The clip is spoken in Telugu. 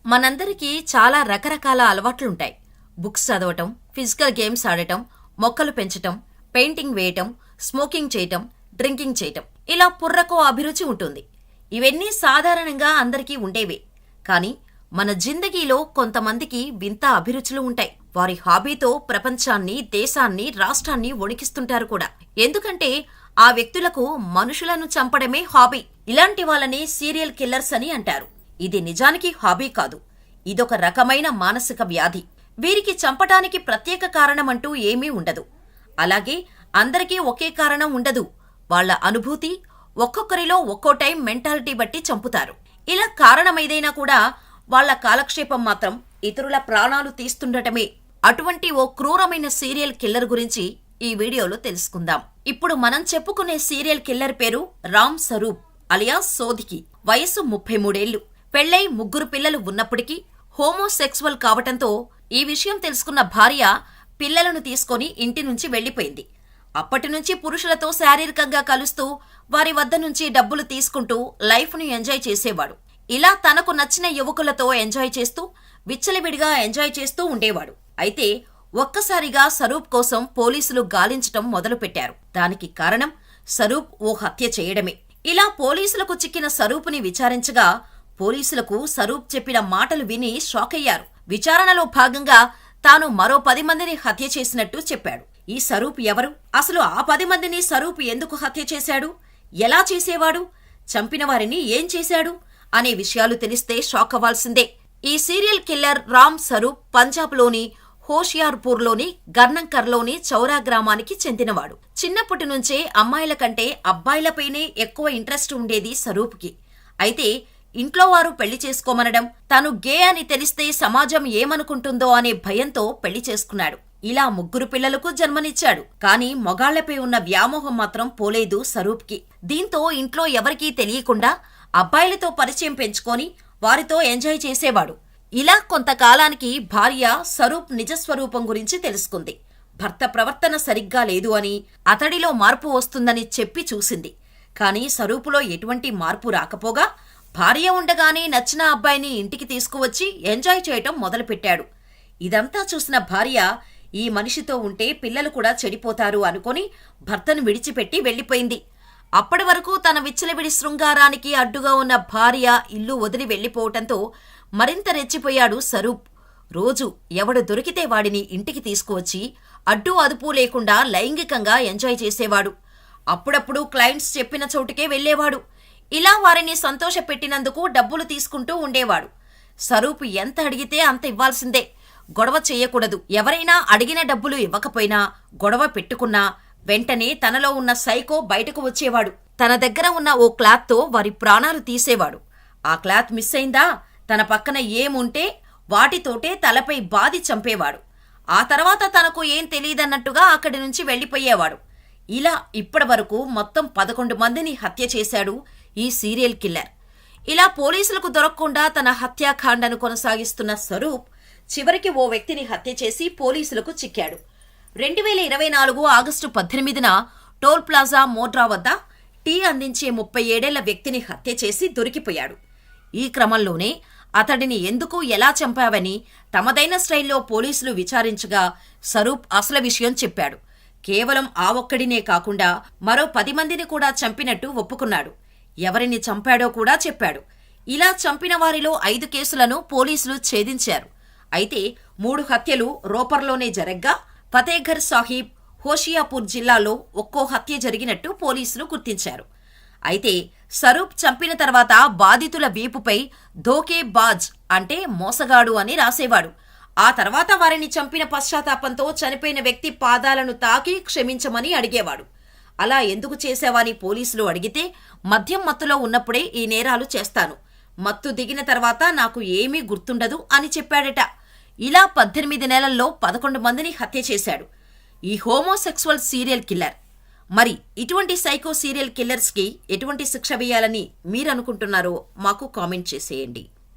మనందరికీ చాలా రకరకాల అలవాట్లుంటాయి. బుక్స్ చదవటం, ఫిజికల్ గేమ్స్ ఆడటం, మొక్కలు పెంచటం, పెయింటింగ్ వేయటం, స్మోకింగ్ చేయటం, డ్రింకింగ్ చేయటం, ఇలా పుర్రకో అభిరుచి ఉంటుంది. ఇవన్నీ సాధారణంగా అందరికీ ఉండేవే. కానీ మన జిందగీలో కొంతమందికి వింత అభిరుచులు ఉంటాయి. వారి హాబీతో ప్రపంచాన్ని, దేశాన్ని, రాష్ట్రాన్ని వణికిస్తుంటారు కూడా. ఎందుకంటే ఆ వ్యక్తులకు మనుషులను చంపడమే హాబీ. ఇలాంటి వాళ్ళని సీరియల్ కిల్లర్స్ అని అంటారు. ఇది నిజానికి హాబీ కాదు, ఇదొక రకమైన మానసిక వ్యాధి. వీరికి చంపటానికి ప్రత్యేక కారణమంటూ ఏమీ ఉండదు. అలాగే అందరికీ ఒకే కారణం ఉండదు. వాళ్ల అనుభూతి, ఒక్కొక్కరిలో ఒక్కో టైం మెంటాలిటీ బట్టి చంపుతారు. ఇలా కారణమైదైనా కూడా వాళ్ల కాలక్షేపం మాత్రం ఇతరుల ప్రాణాలు తీస్తుండటమే. అటువంటి ఓ క్రూరమైన సీరియల్ కిల్లర్ గురించి ఈ వీడియోలో తెలుసుకుందాం. ఇప్పుడు మనం చెప్పుకునే సీరియల్ కిల్లర్ పేరు రామ్ సరూప్ అలియాస్ సోధికి. వయస్సు 33 ఏళ్లు. పెళ్లై 3 పిల్లలు ఉన్నప్పటికీ హోమోసెక్సువల్ కావటంతో ఈ విషయం తెలుసుకున్న భార్య పిల్లలను తీసుకొని ఇంటి నుంచి వెళ్లిపోయింది. అప్పటినుంచి పురుషులతో శారీరకంగా కలుస్తూ వారి వద్ద నుంచి డబ్బులు తీసుకుంటూ లైఫ్ను ఎంజాయ్ చేసేవాడు. ఇలా తనకు నచ్చిన యువకులతో ఎంజాయ్ చేస్తూ విచ్చలవిడిగా ఎంజాయ్ చేస్తూ ఉండేవాడు. అయితే ఒక్కసారిగా సరూప్ కోసం పోలీసులు గాలించటం మొదలుపెట్టారు. దానికి కారణం సరూప్ ఓ హత్య చేయడమే. ఇలా పోలీసులకు చిక్కిన సరూపుని విచారించగా పోలీసులకు సరూప్ చెప్పిన మాటలు విని షాక్ అయ్యారు. విచారణలో భాగంగా తాను మరో 10 మందిని హత్య చేసినట్టు చెప్పాడు. ఈ సరూప్ ఎవరు? అసలు ఆ 10 మందిని సరూప్ ఎందుకు హత్య చేశాడు? ఎలా చేసేవాడు? చంపిన వారిని ఏం చేశాడు? అనే విషయాలు తెలిస్తే షాక్ అవ్వాల్సిందే. ఈ సీరియల్ కిల్లర్ రామ్ సరూప్ పంజాబ్లోని హోషియార్పూర్లోని గర్నంకర్లోని చౌరా గ్రామానికి చెందినవాడు. చిన్నప్పటి నుంచే అమ్మాయిల కంటే అబ్బాయిలపైనే ఎక్కువ ఇంట్రెస్ట్ ఉండేది సరూప్కి. అయితే ఇంట్లో వారు పెళ్లి చేసుకోమనడం, తాను గే అని తెలిస్తే సమాజం ఏమనుకుంటుందో అనే భయంతో పెళ్లి చేసుకున్నాడు. ఇలా 3 పిల్లలకు జన్మనిచ్చాడు. కానీ మొగాళ్లపై ఉన్న వ్యామోహం మాత్రం పోలేదు సరూప్కి. దీంతో ఇంట్లో ఎవరికీ తెలియకుండా అబ్బాయిలతో పరిచయం పెంచుకొని వారితో ఎంజాయ్ చేసేవాడు. ఇలా కొంతకాలానికి భార్య సరూప్ నిజస్వరూపం గురించి తెలుసుకుంది. భర్త ప్రవర్తన సరిగ్గా లేదు అని, అతడిలో మార్పు వస్తుందని చెప్పి చూసింది. కానీ సరూపులో ఎటువంటి మార్పు రాకపోగా భార్య ఉండగానే నచ్చిన అబ్బాయిని ఇంటికి తీసుకువచ్చి ఎంజాయ్ చేయటం మొదలుపెట్టాడు. ఇదంతా చూసిన భార్య ఈ మనిషితో ఉంటే పిల్లలు కూడా చెడిపోతారు అనుకొని భర్తను విడిచిపెట్టి వెళ్లిపోయింది. అప్పటి వరకు తన విచ్చలవిడి శృంగారానికి అడ్డుగా ఉన్న భార్య ఇల్లు వదిలి వెళ్లిపోవటంతో మరింత రెచ్చిపోయాడు సరూప్. రోజు ఎవడు దొరికితే వాడిని ఇంటికి తీసుకువచ్చి అడ్డు అదుపు లేకుండా లైంగికంగా ఎంజాయ్ చేసేవాడు. అప్పుడప్పుడు క్లయింట్స్ చెప్పిన చోటుకే వెళ్లేవాడు. ఇలా వారిని సంతోషపెట్టినందుకు డబ్బులు తీసుకుంటూ ఉండేవాడు. సరూప్ ఎంత అడిగితే అంత ఇవ్వాల్సిందే. గొడవ చేయకూడదు. ఎవరైనా అడిగిన డబ్బులు ఇవ్వకపోయినా, గొడవ పెట్టుకున్నా వెంటనే తనలో ఉన్న సైకో బయటకు వచ్చేవాడు. తన దగ్గర ఉన్న ఓ క్లాత్తో వారి ప్రాణాలు తీసేవాడు. ఆ క్లాత్ మిస్ అయిందా, తన పక్కన ఏముంటే వాటితోటే తలపై బాది చంపేవాడు. ఆ తర్వాత తనకు ఏం తెలియదన్నట్టుగా అక్కడి నుంచి వెళ్లిపోయేవాడు. ఇలా ఇప్పటి వరకు మొత్తం 11 మందిని హత్య చేశాడు ఈ సీరియల్ కిల్లర్. ఇలా పోలీసులకు దొరకకుండా తన హత్యాకాండను కొనసాగిస్తున్న స్వరూప్ చివరికి ఓ వ్యక్తిని హత్య చేసి పోలీసులకు చిక్కాడు. 2024 ఆగస్టు 18న టోల్ ప్లాజా మోడ్రా వద్ద టీ అందించే 37 ఏళ్ల వ్యక్తిని హత్య చేసి దొరికిపోయాడు. ఈ క్రమంలోనే అతడిని ఎందుకు, ఎలా చంపావని తమదైన స్టైల్లో పోలీసులు విచారించగా స్వరూప్ అసలు విషయం చెప్పాడు. కేవలం ఆ ఒక్కడినే కాకుండా మరో 10 మందిని కూడా చంపినట్టు ఒప్పుకున్నాడు. ఎవరిని చంపాడో కూడా చెప్పాడు. ఇలా చంపిన వారిలో 5 కేసులను పోలీసులు ఛేదించారు. అయితే 3 హత్యలు రోపర్లోనే జరగ్గా ఫతేఘర్ సాహిబ్, హోషియాపూర్ జిల్లాలో ఒక్కో హత్య జరిగినట్టు పోలీసులు గుర్తించారు. అయితే స్వరూప్ చంపిన తర్వాత బాధితుల వీపుపై ధోకే బాజ్ అంటే మోసగాడు అని రాసేవాడు. ఆ తర్వాత వారిని చంపిన పశ్చాత్తాపంతో చనిపోయిన వ్యక్తి పాదాలను తాకి క్షమించమని అడిగేవాడు. అలా ఎందుకు చేశావని పోలీసులు అడిగితే, మద్యం మత్తులో ఉన్నప్పుడే ఈ నేరాలు చేస్తాను, మత్తు దిగిన తర్వాత నాకు ఏమీ గుర్తుండదు అని చెప్పాడట. ఇలా 18 నెలల్లో 11 మందిని హత్య చేశాడు ఈ హోమోసెక్సువల్ సీరియల్ కిల్లర్. మరి ఇటువంటి సైకో సీరియల్ కిల్లర్స్కి ఎటువంటి శిక్ష వేయాలని మీరనుకుంటున్నారో మాకు కామెంట్ చేసేయండి.